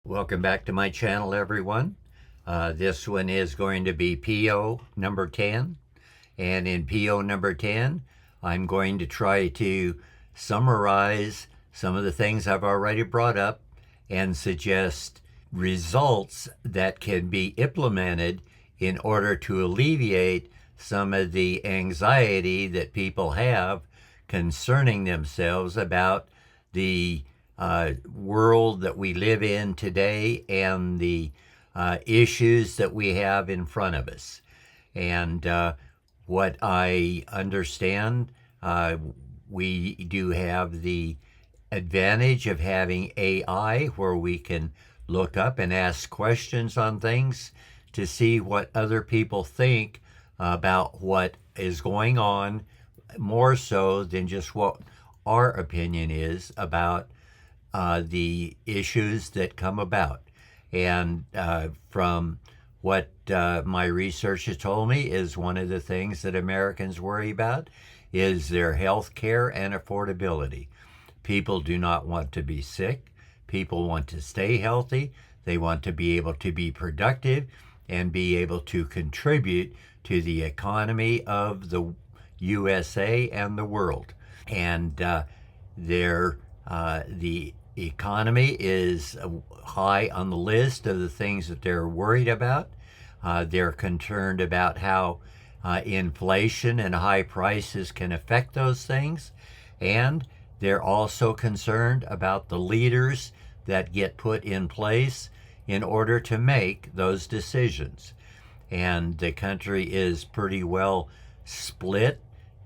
Welcome back to my channel, everyone. This one is going to be PO number 10. And in PO number 10, I'm going to try to summarize some of the things I've already brought up and suggest results that can be implemented in order to alleviate some of the anxiety that people have concerning themselves about the world that we live in today and the issues that we have in front of us. And what I understand, we do have the advantage of having AI where we can look up and ask questions on things to see what other people think about what is going on, more so than just what our opinion is about the issues that come about. And from what my research has told me is one of the things that Americans worry about is their health care and affordability. People do not want to be sick. People want to stay healthy. They want to be able to be productive and be able to contribute to the economy of the USA and the world. And the economy is high on the list of the things that they're worried about. They're concerned about how inflation and high prices can affect those things. And they're also concerned about the leaders that get put in place in order to make those decisions. And the country is pretty well split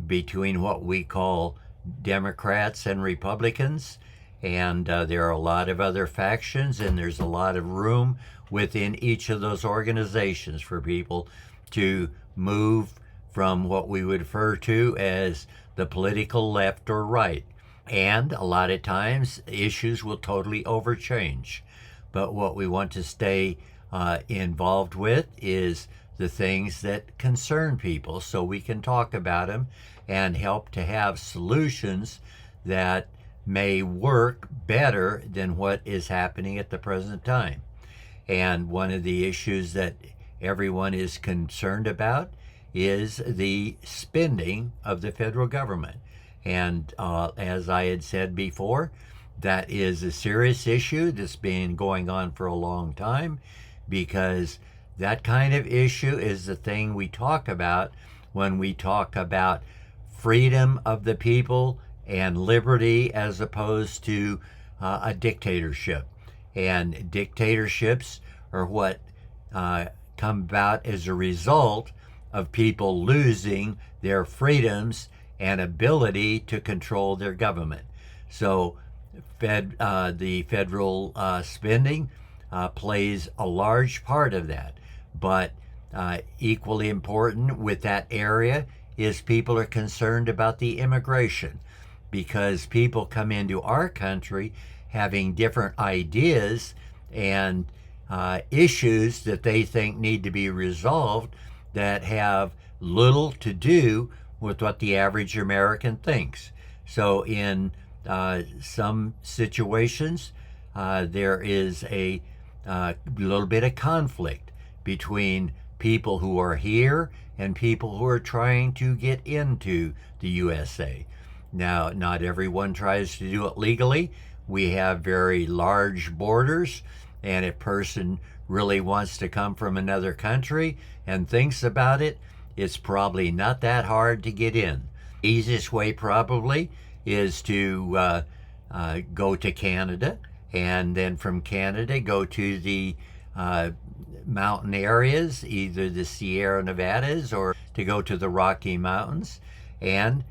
between what we call Democrats and Republicans. And there are a lot of other factions, and there's a lot of room within each of those organizations for people to move from what we would refer to as the political left or right. And a lot of times, issues will totally overchange. But what we want to stay involved with is the things that concern people so we can talk about them and help to have solutions that may work better than what is happening at the present time. And one of the issues that everyone is concerned about is the spending of the federal government. And as I had said before, that is a serious issue that's been going on for a long time, because that kind of issue is the thing we talk about when we talk about freedom of the people and liberty as opposed to a dictatorship. And dictatorships are what come about as a result of people losing their freedoms and ability to control their government. So the federal spending plays a large part of that. But equally important with that area is people are concerned about the immigration, because people come into our country having different ideas and issues that they think need to be resolved that have little to do with what the average American thinks. So in some situations, there is a little bit of conflict between people who are here and people who are trying to get into the USA. Now, not everyone tries to do it legally. We have very large borders, and if a person really wants to come from another country and thinks about it, it's probably not that hard to get in. Easiest way probably is to go to Canada, and then from Canada go to the mountain areas, either the Sierra Nevadas or to go to the Rocky Mountains, and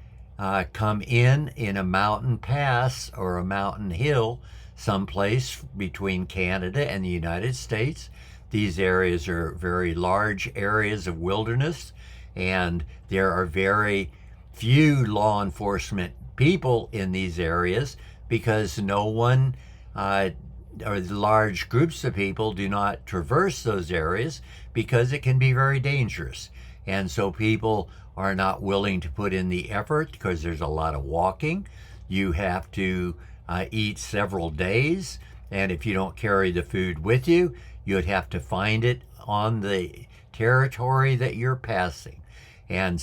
come in a mountain pass or a mountain hill someplace between Canada and the United States. These areas are very large areas of wilderness, and there are very few law enforcement people in these areas because no one or large groups of people do not traverse those areas because it can be very dangerous. And so people are not willing to put in the effort because there's a lot of walking. You have to eat several days And if you don't carry the food with you, you'd have to find it on the territory that you're passing. And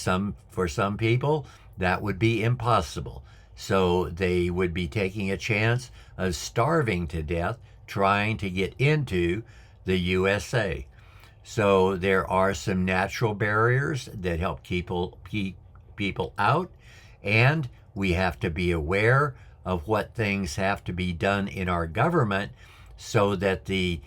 for some people, that would be impossible. So they would be taking a chance of starving to death trying to get into the USA. So there are some natural barriers that help keep people out, and we have to be aware of what things have to be done in our government so that the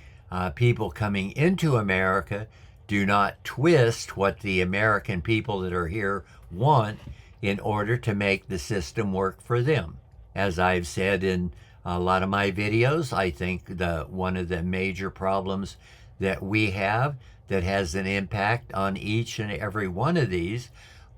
people coming into America do not twist what the American people that are here want in order to make the system work for them. As I've said in a lot of my videos, I think one of the major problems that we have that has an impact on each and every one of these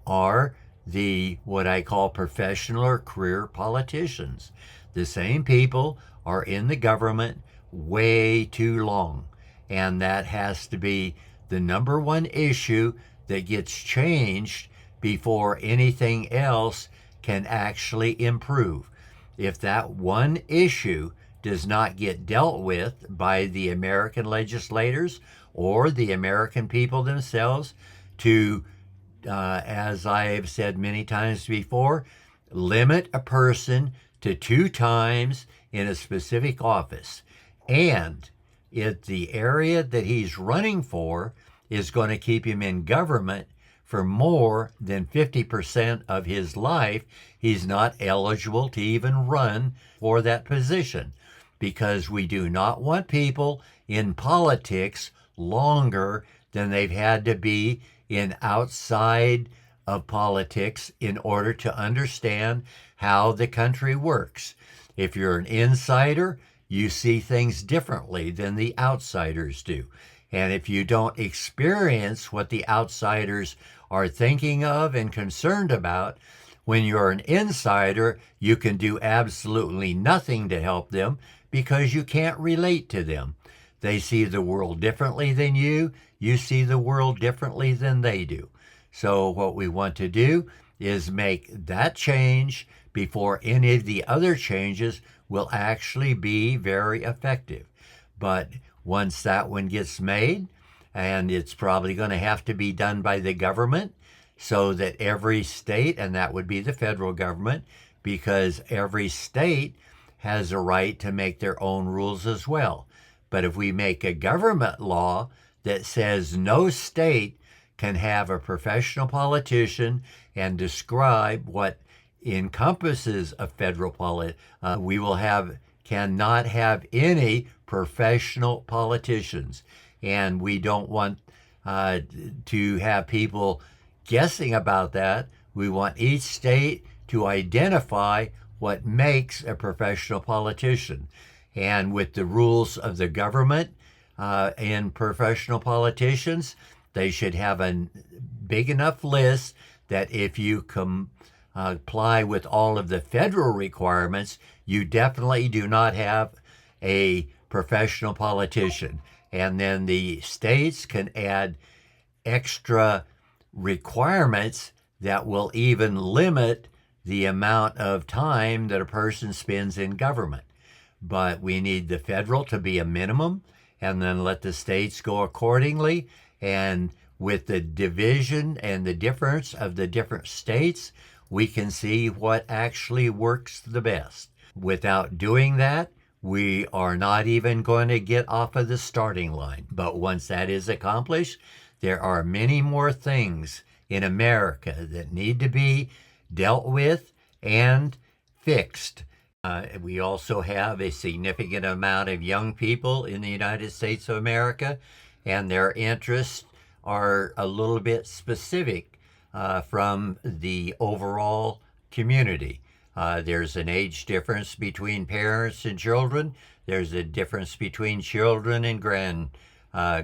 are the what I call professional or career politicians. The same people are in the government way too long, and that has to be the number one issue that gets changed before anything else can actually improve. If that one issue does not get dealt with by the American legislators or the American people themselves to, as I have said many times before, limit a person to 2 times in a specific office. And if the area that he's running for is going to keep him in government for more than 50% of his life, he's not eligible to even run for that position, because we do not want people in politics longer than they've had to be in outside of politics in order to understand how the country works. If you're an insider, you see things differently than the outsiders do. And if you don't experience what the outsiders are thinking of and concerned about, when you're an insider, you can do absolutely nothing to help them because you can't relate to them. They see the world differently than you. You see the world differently than they do. So what we want to do is make that change before any of the other changes will actually be very effective. But once that one gets made, and it's probably going to have to be done by the government, so that every state, and that would be the federal government, because every state has a right to make their own rules as well. But if we make a government law that says no state can have a professional politician and describe what encompasses a federal we will cannot have any professional politicians. And we don't want to have people guessing about that. We want each state to identify what makes a professional politician. And with the rules of the government and professional politicians, they should have a big enough list that if you comply with all of the federal requirements, you definitely do not have a professional politician. And then the states can add extra requirements that will even limit the amount of time that a person spends in government. But we need the federal to be a minimum, and then let the states go accordingly. And with the division and the difference of the different states, we can see what actually works the best. Without doing that, we are not even going to get off of the starting line. But once that is accomplished, there are many more things in America that need to be dealt with and fixed. We also have a significant amount of young people in the United States of America, and their interests are a little bit specific from the overall community. There's an age difference between parents and children. There's a difference between children and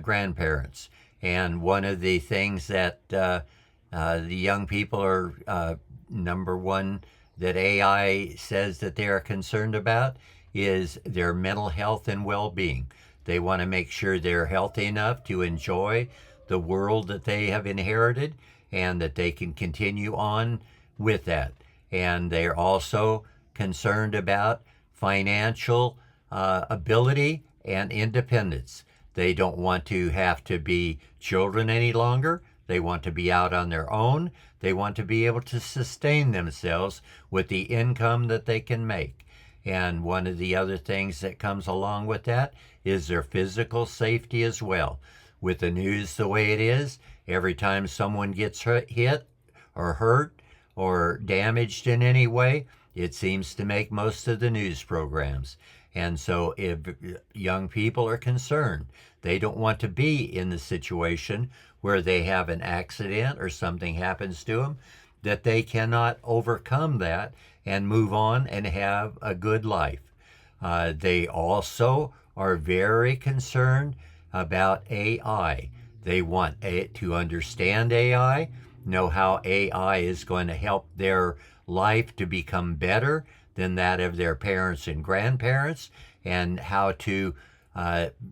grandparents. And one of the things that the young people are, number one, that AI says that they are concerned about is their mental health and well-being. They want to make sure they're healthy enough to enjoy the world that they have inherited and that they can continue on with that. And they're also concerned about financial ability and independence. They don't want to have to be children any longer. They want to be out on their own. They want to be able to sustain themselves with the income that they can make. And one of the other things that comes along with that is their physical safety as well. With the news the way it is, every time someone gets hit or hurt or damaged in any way, it seems to make most of the news programs. And so if young people are concerned, they don't want to be in the situation where they have an accident or something happens to them, that they cannot overcome that and move on and have a good life. They also are very concerned about AI. They want to understand AI, know how AI is going to help their life to become better than that of their parents and grandparents, and how to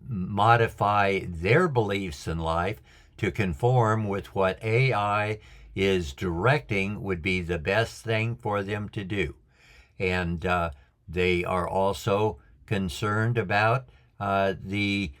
modify their beliefs in life to conform with what AI is directing would be the best thing for them to do. And they are also concerned about the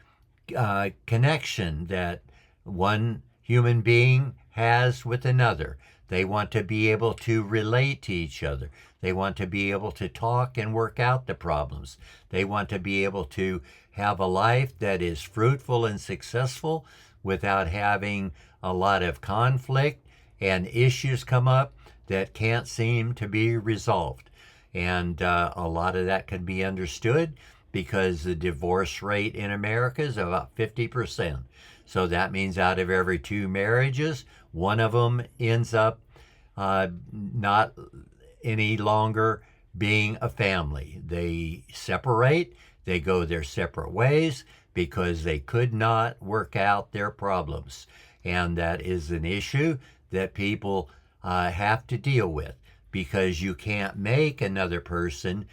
connection that one human being has with another. They want to be able to relate to each other. They want to be able to talk and work out the problems. They want to be able to have a life that is fruitful and successful without having a lot of conflict and issues come up that can't seem to be resolved. And a lot of that can be understood because the divorce rate in America is about 50%. So that means out of every 2 marriages, one of them ends up not any longer being a family. They separate, they go their separate ways because they could not work out their problems. And that is an issue that people have to deal with, because you can't make another person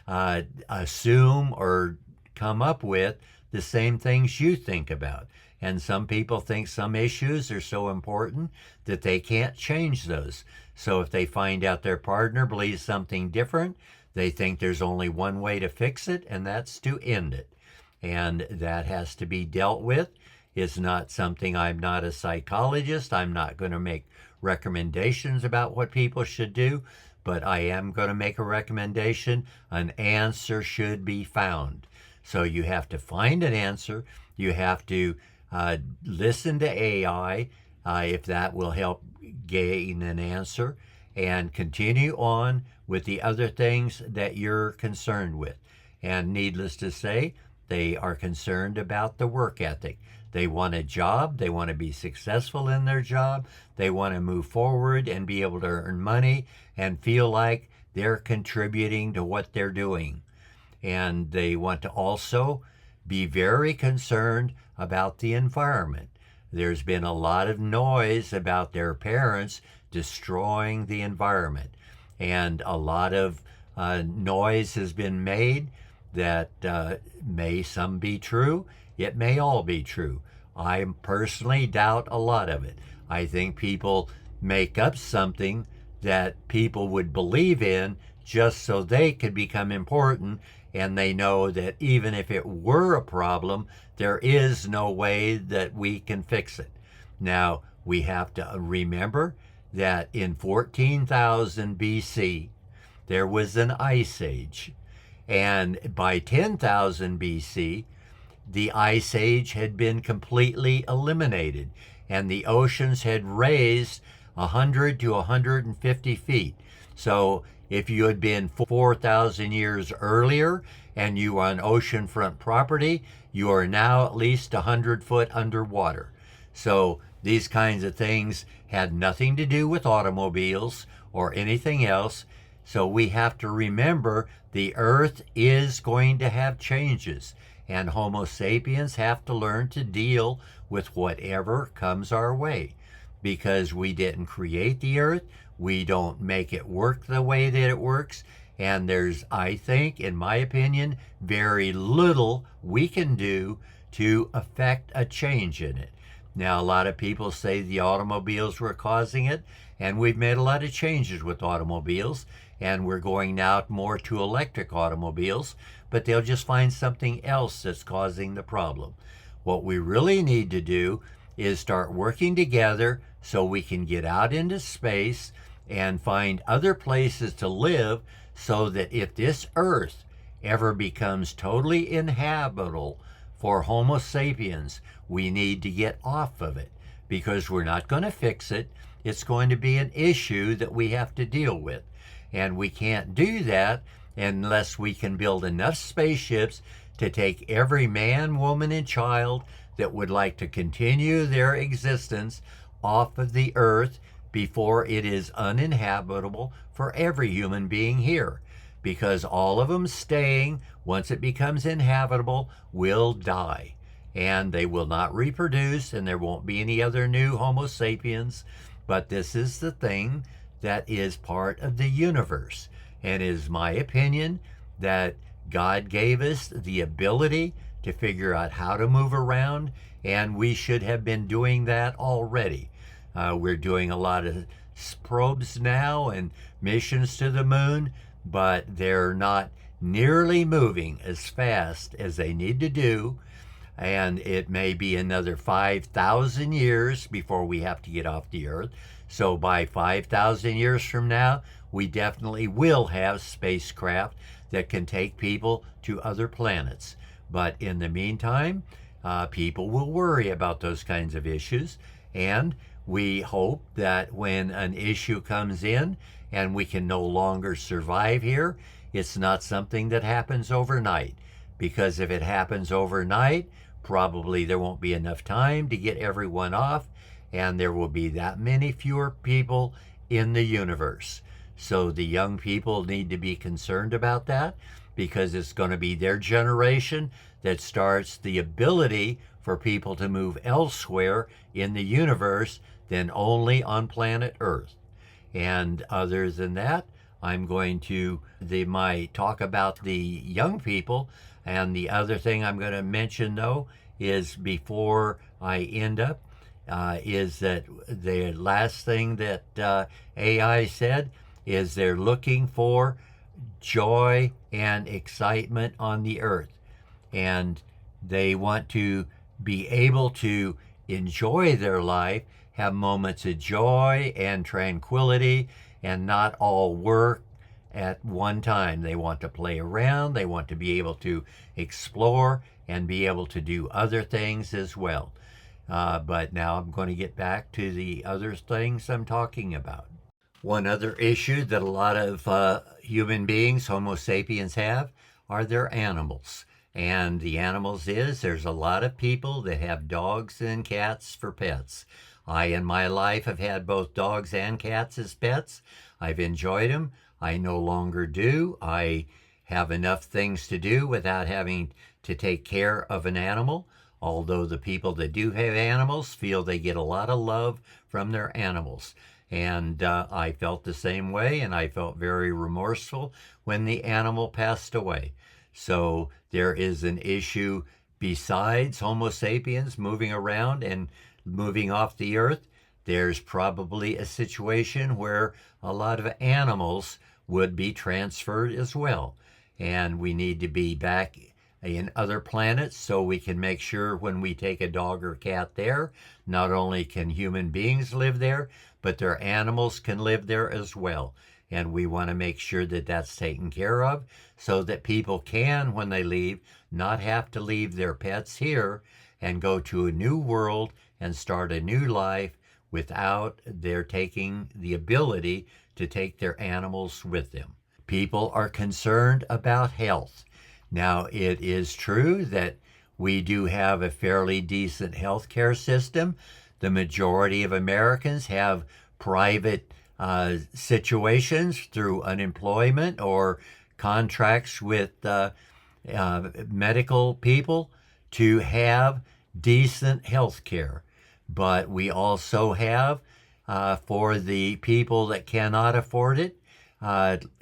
assume or come up with the same things you think about. And some people think some issues are so important that they can't change those. So if they find out their partner believes something different, they think there's only one way to fix it, and that's to end it. And that has to be dealt with. It's not something, I'm not a psychologist. I'm not going to make recommendations about what people should do, but I am going to make a recommendation. An answer should be found. So you have to find an answer. You have to listen to AI if that will help gain an answer, and continue on with the other things that you're concerned with. And needless to say, they are concerned about the work ethic. They want a job. They want to be successful in their job. They want to move forward and be able to earn money and feel like they're contributing to what they're doing. And they want to also be very concerned about the environment. There's been a lot of noise about their parents destroying the environment. And a lot of noise has been made that may some be true. It may all be true. I personally doubt a lot of it. I think people make up something that people would believe in just so they could become important, and they know that even if it were a problem, there is no way that we can fix it. Now, we have to remember that in 14,000 BC, there was an ice age. And by 10,000 BC, the ice age had been completely eliminated, and the oceans had raised 100 to 150 feet. So if you had been 4,000 years earlier and you were on oceanfront property, you are now at least 100 foot underwater. So these kinds of things had nothing to do with automobiles or anything else. So we have to remember the earth is going to have changes, and Homo sapiens have to learn to deal with whatever comes our way, because we didn't create the earth. We don't make it work the way that it works. And there's, I think, in my opinion, very little we can do to affect a change in it. Now, a lot of people say the automobiles were causing it, and we've made a lot of changes with automobiles, and we're going now more to electric automobiles. but they'll just find something else that's causing the problem. What we really need to do is start working together so we can get out into space and find other places to live, so that if this earth ever becomes totally inhabitable for Homo sapiens, we need to get off of it, because we're not going to fix it. It's going to be an issue that we have to deal with. And we can't do that unless we can build enough spaceships to take every man, woman, and child that would like to continue their existence off of the earth before it is uninhabitable for every human being here. Because all of them staying, once it becomes inhabitable, will die. And they will not reproduce, and there won't be any other new Homo sapiens. But this is the thing that is part of the universe. And it is my opinion that God gave us the ability to figure out how to move around, and we should have been doing that already. We're doing a lot of probes now and missions to the moon, but they're not nearly moving as fast as they need to do. And it may be another 5,000 years before we have to get off the earth. So by 5,000 years from now, we definitely will have spacecraft that can take people to other planets. But in the meantime, people will worry about those kinds of issues. And we hope that when an issue comes in and we can no longer survive here, it's not something that happens overnight. Because if it happens overnight, probably there won't be enough time to get everyone off, and there will be that many fewer people in the universe. So the young people need to be concerned about that, because it's going to be their generation that starts the ability for people to move elsewhere in the universe than only on planet Earth. And other than that, I'm going to my talk about the young people. And the other thing I'm going to mention, though, is before I end up, is that the last thing that AI said is they're looking for joy and excitement on the earth. And they want to be able to enjoy their life, have moments of joy and tranquility, and not all work at one time. They want to play around, they want to be able to explore and be able to do other things as well. But now I'm going to get back to the other things I'm talking about. One other issue that a lot of human beings, Homo sapiens, have are their animals. And the animals is, there's a lot of people that have dogs and cats for pets. I, in my life, have had both dogs and cats as pets. I've enjoyed them. I no longer do. I have enough things to do without having to take care of an animal. Although the people that do have animals feel they get a lot of love from their animals. And I felt the same way, and I felt very remorseful when the animal passed away. So there is an issue besides Homo sapiens moving around and moving off the earth. There's probably a situation where a lot of animals would be transferred as well. And we need to be back in other planets so we can make sure when we take a dog or cat there, not only can human beings live there, but their animals can live there as well. And we want to make sure that that's taken care of so that people can, when they leave, not have to leave their pets here and go to a new world and start a new life without their taking the ability to take their animals with them. People are concerned about health. Now, it is true that we do have a fairly decent health care system. The majority of Americans have private situations through unemployment or contracts with medical people to have decent health care. But we also have, for the people that cannot afford it,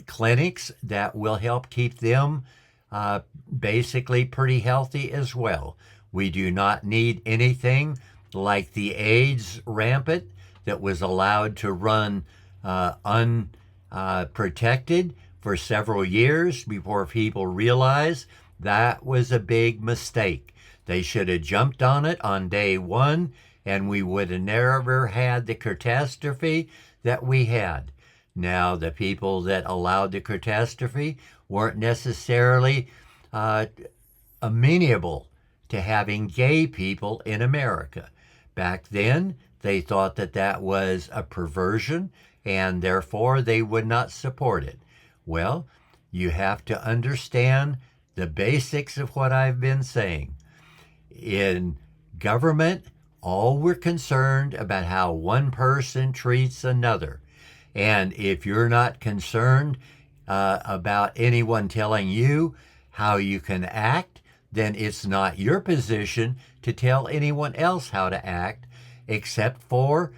clinics that will help keep them basically pretty healthy as well. We do not need anything like the AIDS rampant that was allowed to run unprotected for several years before people realized That was a big mistake. They should have jumped on it on day one, and we would have never had the catastrophe that we had. Now, the people that allowed the catastrophe weren't necessarily amenable to having gay people in America. Back then, they thought that that was a perversion, and therefore they would not support it. Well, you have to understand the basics of what I've been saying. In government, all we're concerned about how one person treats another. And if you're not concerned about anyone telling you how you can act, then it's not your position to tell anyone else how to act, except for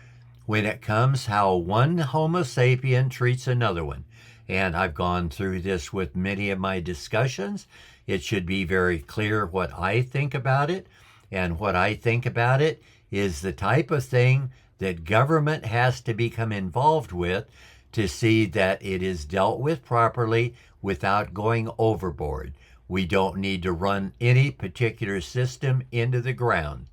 when it comes how one Homo sapien treats another one. And I've gone through this with many of my discussions. It should be very clear what I think about it. And what I think about it is the type of thing that government has to become involved with to see that it is dealt with properly without going overboard. We don't need to run any particular system into the ground.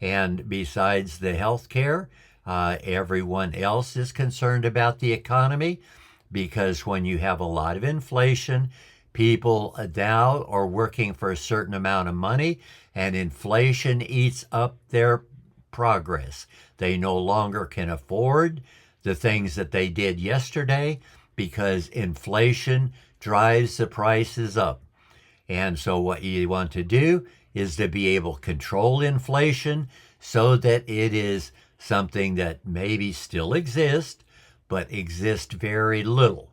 And besides the health care, everyone else is concerned about the economy, because when you have a lot of inflation, people now are working for a certain amount of money, and inflation eats up their progress. They no longer can afford the things that they did yesterday because inflation drives the prices up. And so what you want to do is to be able to control inflation so that it is something that maybe still exists, but exists very little,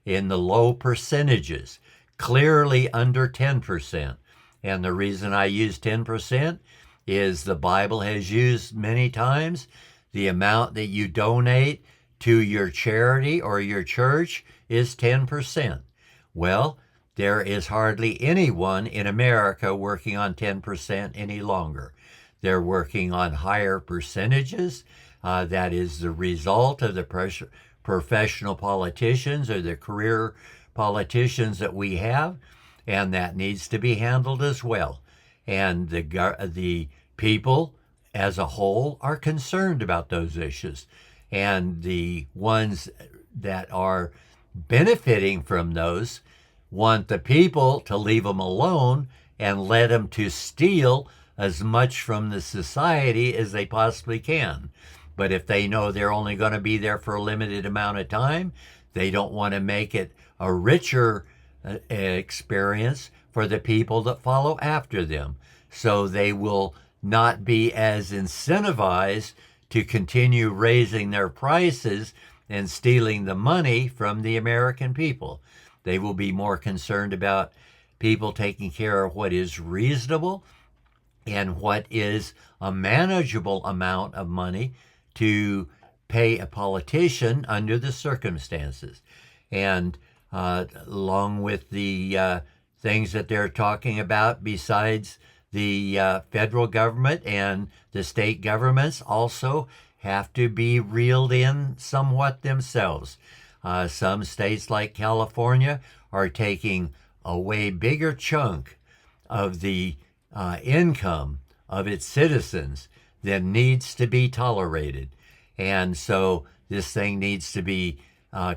in the low percentages, clearly under 10%. And the reason I use 10% is the Bible has used many times the amount that you donate to your charity or your church is 10%. Well, there is hardly anyone in America working on 10% any longer. They're working on higher percentages. That is the result of the professional politicians or the career politicians that we have, and that needs to be handled as well. And the people as a whole are concerned about those issues. And the ones that are benefiting from those want the people to leave them alone and let them to steal as much from the society as they possibly can. But if they know they're only going to be there for a limited amount of time, they don't want to make it a richer experience for the people that follow after them. So they will not be as incentivized to continue raising their prices and stealing the money from the American people. They will be more concerned about people taking care of what is reasonable and what is a manageable amount of money to pay a politician under the circumstances. And along with the things that they're talking about, besides the federal government and the state governments also have to be reeled in somewhat themselves. Some states like California are taking a way bigger chunk of the income of its citizens than needs to be tolerated. And so this thing needs to be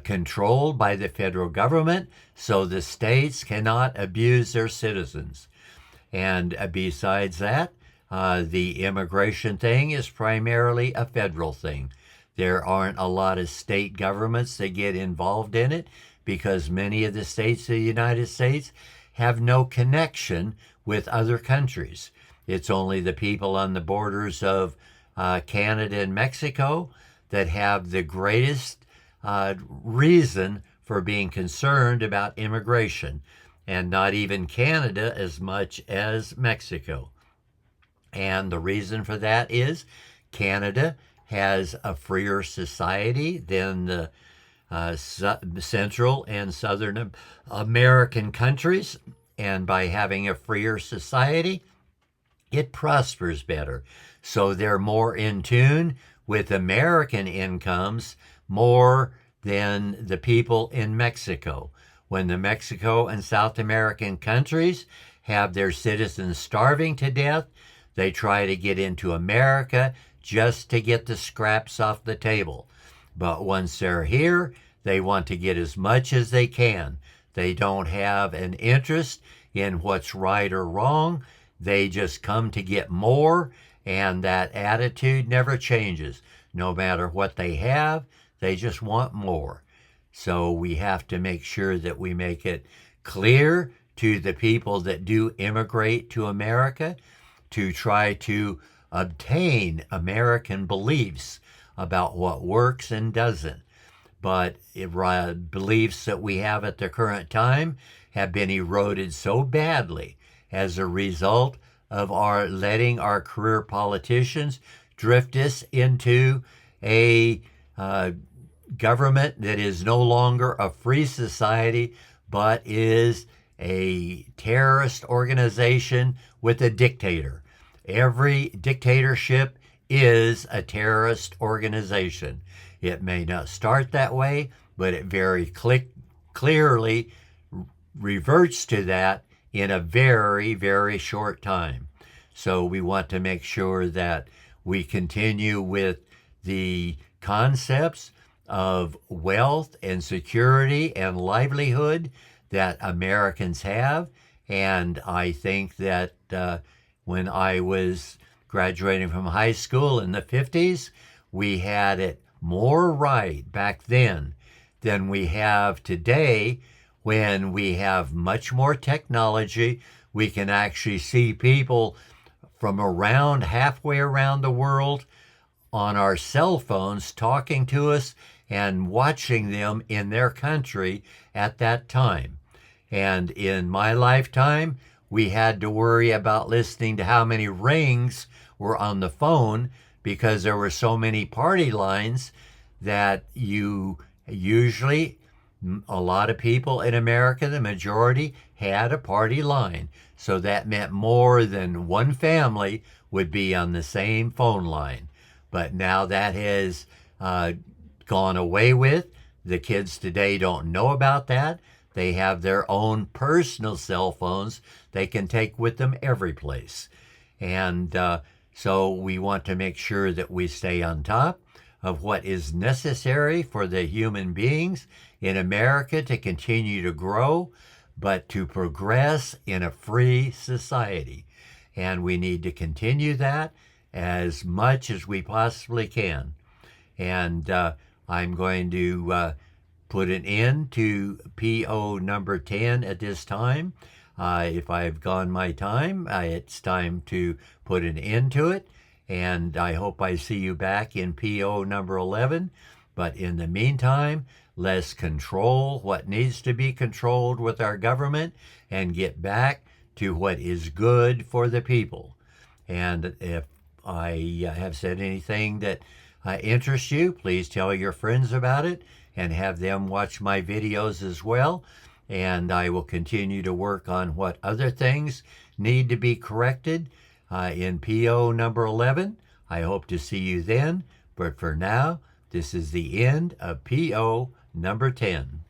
controlled by the federal government so the states cannot abuse their citizens. And besides that, the immigration thing is primarily a federal thing. There aren't a lot of state governments that get involved in it because many of the states of the United States have no connection with other countries. It's only the people on the borders of Canada and Mexico that have the greatest reason for being concerned about immigration, and not even Canada as much as Mexico. And the reason for that is Canada has a freer society than the Central and Southern American countries, and by having a freer society, it prospers better. So they're more in tune with American incomes more than the people in Mexico. When the Mexico and South American countries have their citizens starving to death. They try to get into America just to get the scraps off the table. But once they're here, they want to get as much as they can. They don't have an interest in what's right or wrong. They just come to get more, and that attitude never changes. No matter what they have, they just want more. So we have to make sure that we make it clear to the people that do immigrate to America to try to obtain American beliefs about what works and doesn't. But beliefs that we have at the current time have been eroded so badly as a result of our letting our career politicians drift us into a government that is no longer a free society, but is a terrorist organization with a dictator. Every dictatorship is a terrorist organization. It may not start that way, but it very clearly reverts to that in a very, very short time. So we want to make sure that we continue with the concepts of wealth and security and livelihood that Americans have. And I think that when I was graduating from high school in the 50s, we had it more right back then than we have today, when we have much more technology. We can actually see people from around halfway around the world on our cell phones talking to us and watching them in their country at that time. And in my lifetime, we had to worry about listening to how many rings were on the phone, because there were so many party lines that you usually, a lot of people in America, the majority, had a party line. So that meant more than one family would be on the same phone line. But now that has gone away with. The kids today don't know about that. They have their own personal cell phones they can take with them every place. And so we want to make sure that we stay on top of what is necessary for the human beings in America to continue to grow, but to progress in a free society. And we need to continue that as much as we possibly can. And I'm going to put an end to PO number 10 at this time. If I've gone my time, it's time to put an end to it. And I hope I see you back in PO number 11. But in the meantime, let's control what needs to be controlled with our government and get back to what is good for the people. And if I have said anything that interests you, please tell your friends about it and have them watch my videos as well. And I will continue to work on what other things need to be corrected in PO number 11. I hope to see you then. But for now, this is the end of PO number 10.